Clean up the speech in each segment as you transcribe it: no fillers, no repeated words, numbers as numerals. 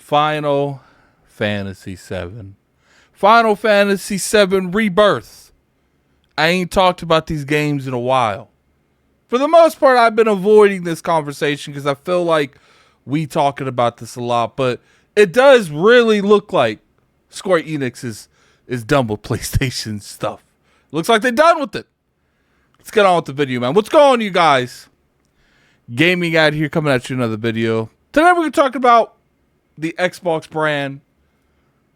Final Fantasy VII. Final Fantasy VII Rebirth. I ain't talked about these games in a while. For the most part, I've been avoiding this conversation because I feel like we talking about this a lot, but it does really look like Square Enix is done with PlayStation stuff. Looks like they're done with it. Let's get on with the video, man. What's going on, you guys? Gaming Ad here, coming at you another video. Today we're going to talk about the Xbox brand,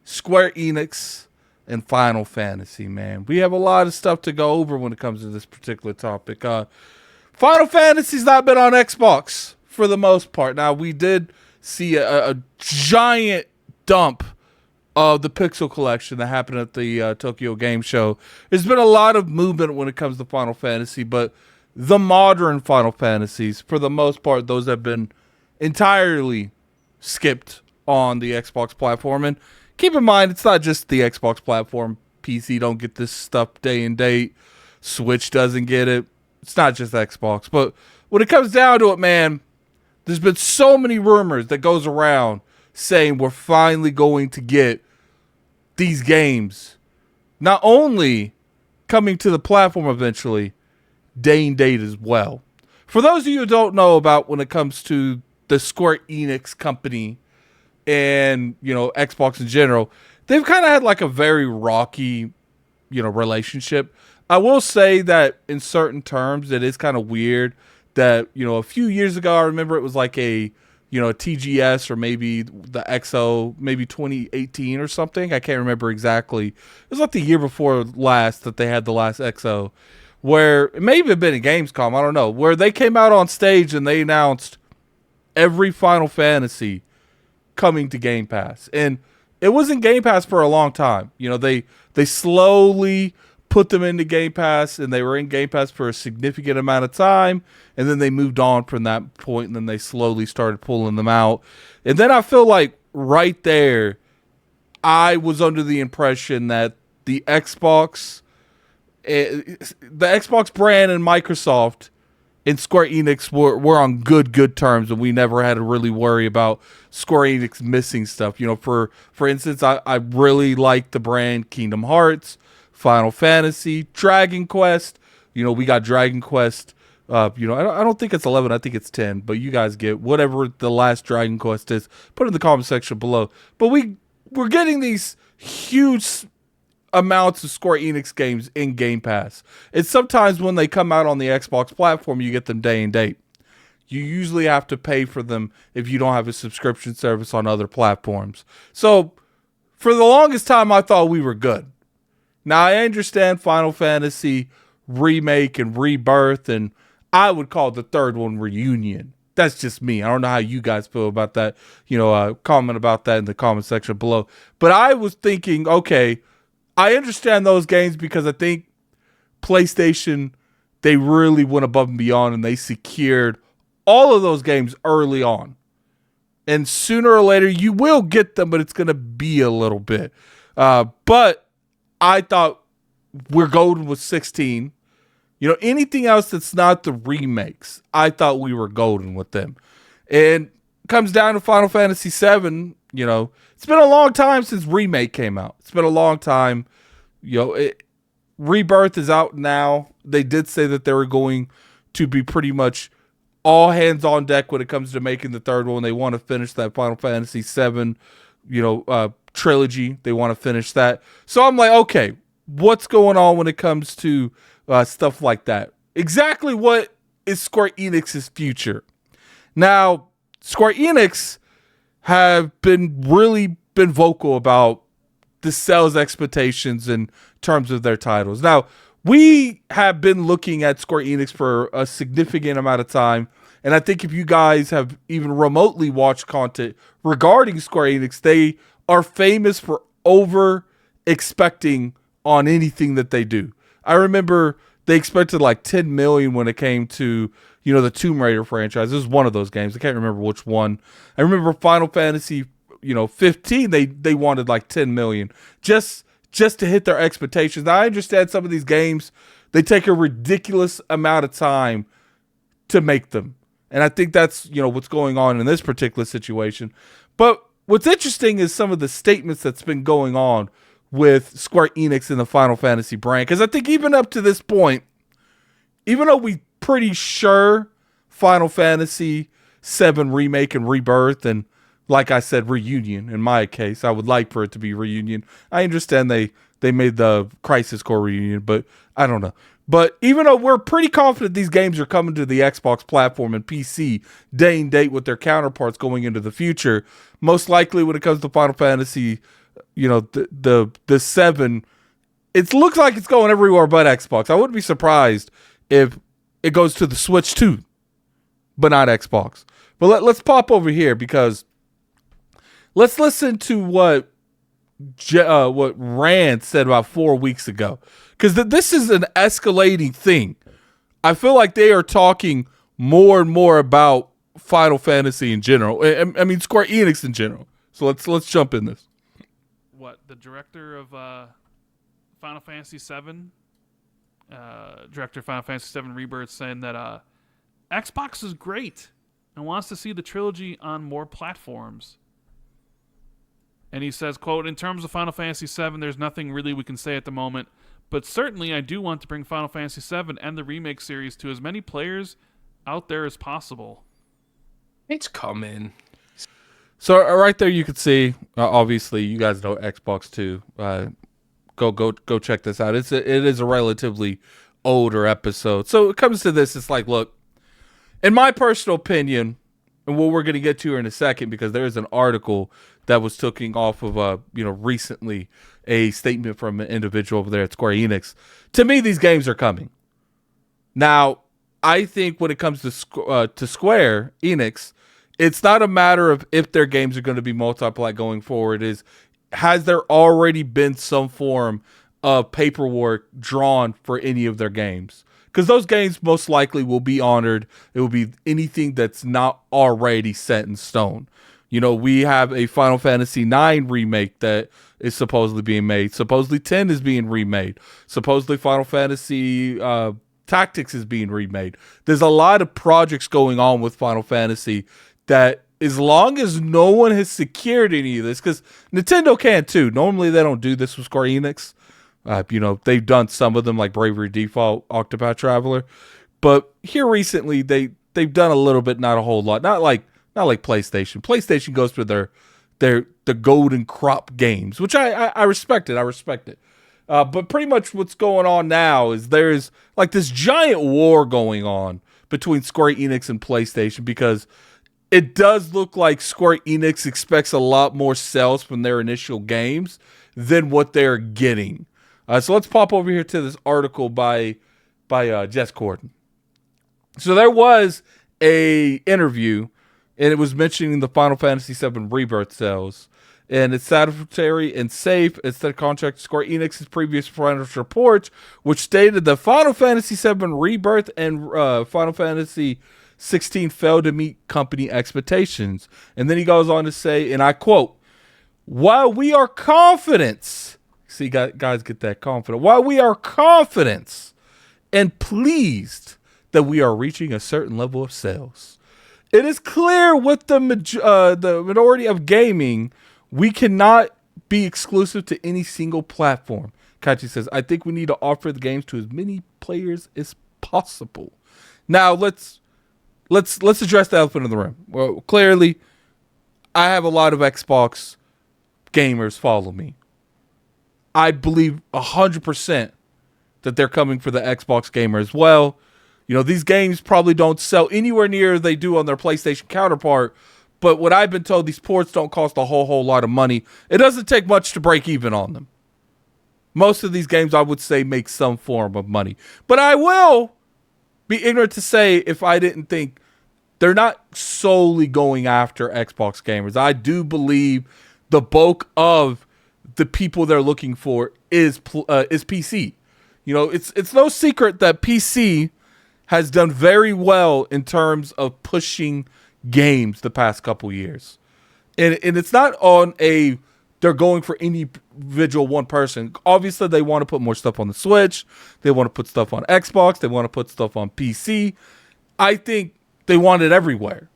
Square Enix, and Final Fantasy, man. We have a lot of stuff to go over when it comes to this particular topic. Final Fantasy's not been on Xbox for the most part. Now, we did see a giant dump of the Pixel collection that happened at the Tokyo Game Show. There's been a lot of movement when it comes to Final Fantasy, but the modern Final Fantasies, for the most part, those have been entirely skipped on the Xbox platform. And keep in mind, it's not just the Xbox platform. PC don't get this stuff day and date. Switch doesn't get it. It's not just Xbox. But when it comes down to it, man, there's been so many rumors that goes around saying we're finally going to get these games not only coming to the platform eventually, day and date as well. For those of you who don't know about when it comes to the Square Enix company and, you know, Xbox in general, they've kind of had like a very rocky, you know, relationship. I will say that in certain terms, it is kind of weird that, you know, a few years ago, I remember it was like a, you know, a TGS or maybe the XO, maybe 2018 or something. I can't remember exactly. It was like the year before last that they had the last XO, where it may have been at Gamescom, I don't know, where they came out on stage and they announced every Final Fantasy coming to Game Pass. And it was in Game Pass for a long time. You know, they slowly put them into Game Pass, and they were in Game Pass for a significant amount of time, and then they moved on from that point, and then they slowly started pulling them out. And then I feel like right there, I was under the impression that the Xbox brand and Microsoft and Square Enix were on good terms, and we never had to really worry about Square Enix missing stuff. You know, for instance, I really like the brand Kingdom Hearts, Final Fantasy, Dragon Quest. You know, we got Dragon Quest. You know, I don't think it's 11. I think it's 10. But you guys get whatever the last Dragon Quest is. Put it in the comment section below. But we're getting these huge amounts of Square Enix games in Game Pass. And sometimes when they come out on the Xbox platform, you get them day and date. You usually have to pay for them if you don't have a subscription service on other platforms. So for the longest time, I thought we were good. Now, I understand Final Fantasy Remake and Rebirth, and I would call the third one Reunion. That's just me. I don't know how you guys feel about that. You know, comment about that in the comment section below. But I was thinking, okay, I understand those games because I think PlayStation, they really went above and beyond, and they secured all of those games early on. And sooner or later, you will get them, but it's going to be a little bit. But I thought we're golden with 16. You know, anything else that's not the remakes, I thought we were golden with them. And it comes down to Final Fantasy VII, you know, it's been a long time since Remake came out. It's been a long time. You know, Rebirth is out now. They did say that they were going to be pretty much all hands on deck when it comes to making the third one. They want to finish that Final Fantasy VII, you know, trilogy. They want to finish that. So I'm like, okay, what's going on when it comes to stuff like that? Exactly what is Square Enix's future? Now, Square Enix have really been vocal about the sales expectations in terms of their titles. Now, we have been looking at Square Enix for a significant amount of time, and I think if you guys have even remotely watched content regarding Square Enix, they are famous for over expecting on anything that they do. I remember they expected like 10 million when it came to, you know, the Tomb Raider franchise. This was one of those games. I can't remember which one. I remember Final Fantasy, you know, 15, they wanted like 10 million just to hit their expectations. Now, I understand some of these games, they take a ridiculous amount of time to make them. And I think that's, you know, what's going on in this particular situation. But what's interesting is some of the statements that's been going on with Square Enix and the Final Fantasy brand. Because I think even up to this point, even though we pretty sure Final Fantasy 7 Remake and Rebirth, and like I said, Reunion, in my case, I would like for it to be Reunion. I understand they made the Crisis Core Reunion, but I don't know. But even though we're pretty confident these games are coming to the Xbox platform and PC day and date with their counterparts going into the future, most likely when it comes to Final Fantasy, the 7, it looks like it's going everywhere but Xbox. I wouldn't be surprised if it goes to the Switch too, but not Xbox. But let's pop over here because let's listen to what Rand said about 4 weeks ago. Because this is an escalating thing. I feel like they are talking more and more about Final Fantasy in general. I mean, Square Enix in general. So let's jump in this. What, the director of Final Fantasy VII, director of Final Fantasy VII Rebirth, saying that Xbox is great and wants to see the trilogy on more platforms. And he says, quote, "In terms of Final Fantasy VII, there's nothing really we can say at the moment. But certainly I do want to bring Final Fantasy VII and the remake series to as many players out there as possible." It's coming. So right there you can see, obviously you guys know Xbox too. Go check this out. It is a relatively older episode. So it comes to this, it's like, look, in my personal opinion, and what we're going to get to here in a second, because there is an article that was taken off of recently, a statement from an individual over there at Square Enix. To me, these games are coming. Now, I think when it comes to Square Enix, it's not a matter of if their games are going to be multi-plat going forward. Has there already been some form of paperwork drawn for any of their games? Because those games most likely will be honored. It will be anything that's not already set in stone. We have a Final Fantasy 9 remake that is supposedly being made. Supposedly 10 is being remade. Supposedly Final Fantasy Tactics is being remade. There's a lot of projects going on with Final Fantasy that, as long as no one has secured any of this, because Nintendo can too. Normally they don't do this with Square Enix. They've done some of them like Bravely Default, Octopath Traveler, but here recently they've done a little bit, not a whole lot. Not like PlayStation. PlayStation goes for the golden crop games, which I respect it. But pretty much what's going on now is there's like this giant war going on between Square Enix and PlayStation, because it does look like Square Enix expects a lot more sales from their initial games than what they're getting. So let's pop over here to this article by Jess Corden. So there was a interview, and it was mentioning the Final Fantasy VII Rebirth sales. And it's satisfactory and safe. It's the contract to Square Enix's previous financial reports, which stated that Final Fantasy VII Rebirth and Final Fantasy 16 failed to meet company expectations. And then he goes on to say, and I quote, "While we are confident," see, guys get that confident, "while we are confident and pleased that we are reaching a certain level of sales, it is clear with the minority of gaming, we cannot be exclusive to any single platform." Kachi says, "I think we need to offer the games to as many players as possible." Now let's address the elephant in the room. Well, clearly, I have a lot of Xbox gamers follow me. I believe 100% that they're coming for the Xbox gamer as well. These games probably don't sell anywhere near they do on their PlayStation counterpart, but what I've been told, these ports don't cost a whole lot of money. It doesn't take much to break even on them. Most of these games, I would say, make some form of money. But I will be ignorant to say if I didn't think they're not solely going after Xbox gamers. I do believe the bulk of the people they're looking for is PC. It's no secret that PC has done very well in terms of pushing games the past couple years. And it's not on they're going for any individual one person. Obviously, they want to put more stuff on the Switch. They want to put stuff on Xbox. They want to put stuff on PC. I think they want it everywhere.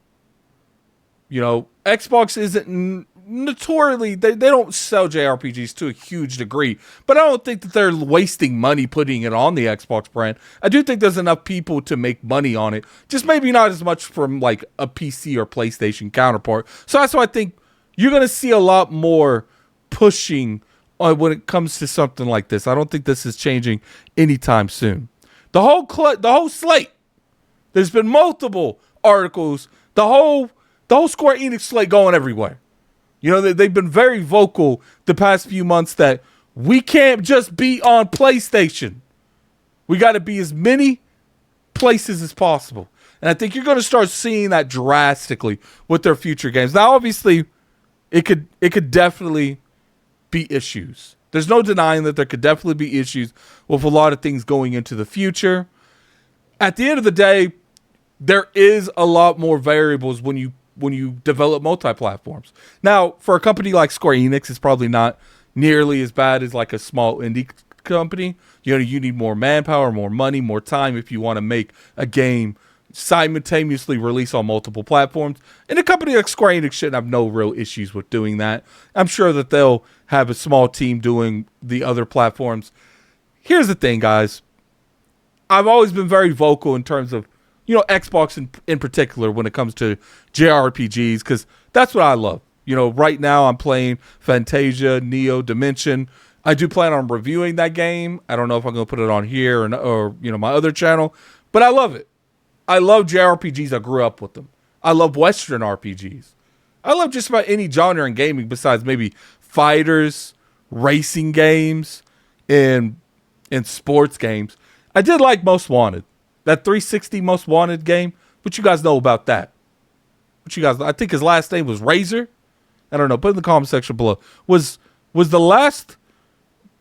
Xbox isn't notoriously, they don't sell JRPGs to a huge degree, but I don't think that they're wasting money putting it on the Xbox brand. I do think there's enough people to make money on it, just maybe not as much from like a PC or PlayStation counterpart. So that's why I think you're going to see a lot more pushing when it comes to something like this. I don't think this is changing anytime soon. The whole slate. There's been multiple articles. The whole Square Enix slate going everywhere. You know, they've been very vocal the past few months that we can't just be on PlayStation. We got to be as many places as possible. And I think you're going to start seeing that drastically with their future games. Now, obviously, it could definitely be issues. There's no denying that there could definitely be issues with a lot of things going into the future. At the end of the day, there is a lot more variables when you develop multi-platforms. Now, for a company like Square Enix, it's probably not nearly as bad as like a small indie company. You know, you need more manpower, more money, more time if you want to make a game simultaneously release on multiple platforms. And a company like Square Enix shouldn't have no real issues with doing that. I'm sure that they'll have a small team doing the other platforms. Here's the thing, guys. I've always been very vocal in terms of, you know, Xbox in particular when it comes to JRPGs, because that's what I love. You know, right now I'm playing Fantasia, Neo Dimension. I do plan on reviewing that game. I don't know if I'm going to put it on here or you know, my other channel, but I love it. I love JRPGs. I grew up with them. I love Western RPGs. I love just about any genre in gaming besides maybe fighters, racing games, and sports games. I did like Most Wanted. That 360 Most Wanted game. What you guys know about that? What you guys? I think his last name was Razor. I don't know. Put in the comment section below. Was the last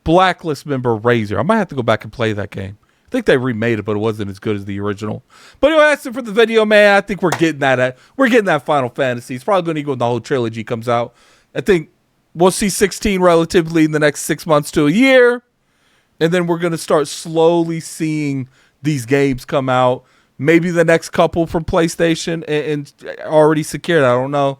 Blacklist member Razor? I might have to go back and play that game. I think they remade it, but it wasn't as good as the original. But anyway, that's it for the video, man. I think we're getting that Final Fantasy. It's probably going to equal when the whole trilogy comes out. I think we'll see 16 relatively in the next 6 months to a year, and then we're going to start slowly seeing these games come out. Maybe the next couple from PlayStation and already secured. I don't know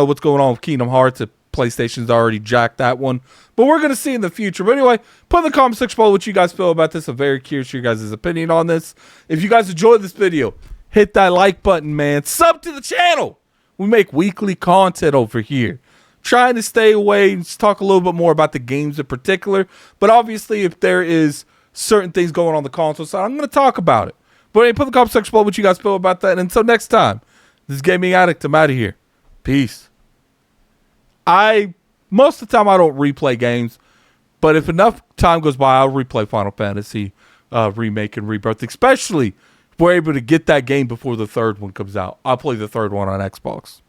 what's going on with Kingdom Hearts. If PlayStation's already jacked that one. But we're going to see in the future. But anyway, put in the comment section below what you guys feel about this. I'm very curious for your guys' opinion on this. If you guys enjoyed this video, hit that like button, man. Sub to the channel. We make weekly content over here. Trying to stay away and talk a little bit more about the games in particular. But obviously, if there is certain things going on the console side, I'm going to talk about it. But anyway, put in the comment section below what you guys feel about that. And until next time, this is Gaming Addict. I'm out of here. Peace. Most of the time I don't replay games, but if enough time goes by, I'll replay Final Fantasy Remake and Rebirth, especially if we're able to get that game before the third one comes out. I'll play the third one on Xbox.